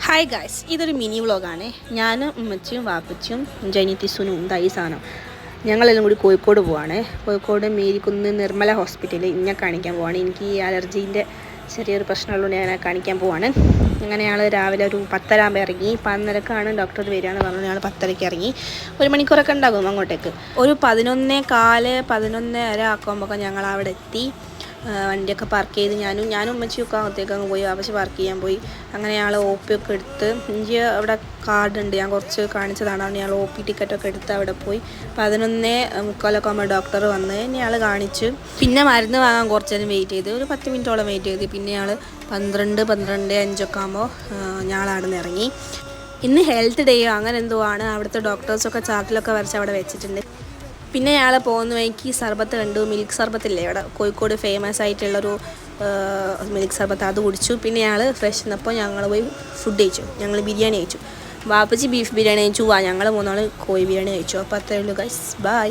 Hi guys, ഇതൊരു mini വ്ളോഗാണ്. ഞാനും ഉമ്മച്ചിയും വാപ്പച്ചിയും ജനിത്തിസുനും ദൈസാനും ഞങ്ങളെല്ലാം കൂടി കോഴിക്കോട് പോവാണ്. കോഴിക്കോട് മേരിക്കുന്ന് നിർമ്മല ഹോസ്പിറ്റലിൽ ഇന്നെ കാണിക്കാൻ പോവാണ്. എനിക്ക് ഈ അലർജീൻ്റെ ചെറിയൊരു പ്രശ്നമുള്ളതുകൊണ്ട് ഞാൻ കാണിക്കാൻ പോവാണ്. അങ്ങനെ ഞങ്ങൾ രാവിലെ ഒരു 10:30 ആകുമ്പോൾ ഇറങ്ങി. 11:00 ഡോക്ടർ വരികയെന്ന് പറഞ്ഞു. ഞങ്ങൾ 10:30 ഇറങ്ങി. 1 മണിക്കൂറൊക്കെ ഉണ്ടാകും അങ്ങോട്ടേക്ക്. ഒരു 11:15 11:30 ആക്കുമ്പോൾ ഞങ്ങൾ അവിടെ എത്തി. വണ്ടിയൊക്കെ പാർക്ക് ചെയ്ത് ഞാനും ഉമ്മച്ചിയൊക്കെ അകത്തേക്ക് അങ്ങ് പോയി. ആവശ്യം പാർക്ക് ചെയ്യാൻ പോയി. അങ്ങനെ ഞങ്ങൾ OP ഒക്കെ എടുത്ത്, എനിക്ക് അവിടെ കാർഡുണ്ട്, ഞാൻ കുറച്ച് കാണിച്ചതാണ്. അവിടെ ഞങ്ങൾ OP ടിക്കറ്റൊക്കെ എടുത്ത് അവിടെ പോയി. 11:45 ആകുമ്പോൾ ഡോക്ടർ വന്ന് ഞങ്ങൾ കാണിച്ചു. പിന്നെ മരുന്ന് വാങ്ങാൻ കുറച്ച് നേരം വെയിറ്റ് ചെയ്ത്, ഒരു 10 മിനിറ്റോളം വെയിറ്റ് ചെയ്ത്. പിന്നെ ഞങ്ങൾ 12:05 ആകുമ്പോൾ ഞങ്ങൾ അവിടെ നിന്ന് ഇറങ്ങി. ഇന്ന് ഹെൽത്ത് ഡേയോ അങ്ങനെ എന്തോ ആണ്. അവിടുത്തെ ഡോക്ടേഴ്സൊക്കെ ചാർട്ടിലൊക്കെ വരച്ച് അവിടെ വെച്ചിട്ടുണ്ട്. പിന്നെ ഞങ്ങൾ പോകുന്ന വഴിക്ക് സർബത്ത് കണ്ടു. മിൽക്ക് സർബത്തില്ലേ ഇവിടെ കോഴിക്കോട് ഫേമസ് ആയിട്ടുള്ളൊരു മിൽക്ക് സർബത്ത്, അത് കുടിച്ചു. പിന്നെ ഞങ്ങൾ ഫ്രഷ് നിന്നപ്പോൾ ഞങ്ങൾ പോയി ഫുഡ് കഴിച്ചു. ഞങ്ങൾ ബിരിയാണി കഴിച്ചു. വാപ്പച്ചി ബീഫ് ബിരിയാണി കഴിച്ചു. ഞങ്ങൾ 3 കോഴി ബിരിയാണി കഴിച്ചു. അപ്പോൾ അത്രയേ ഉള്ളൂ ഗൈസ്, ബൈ.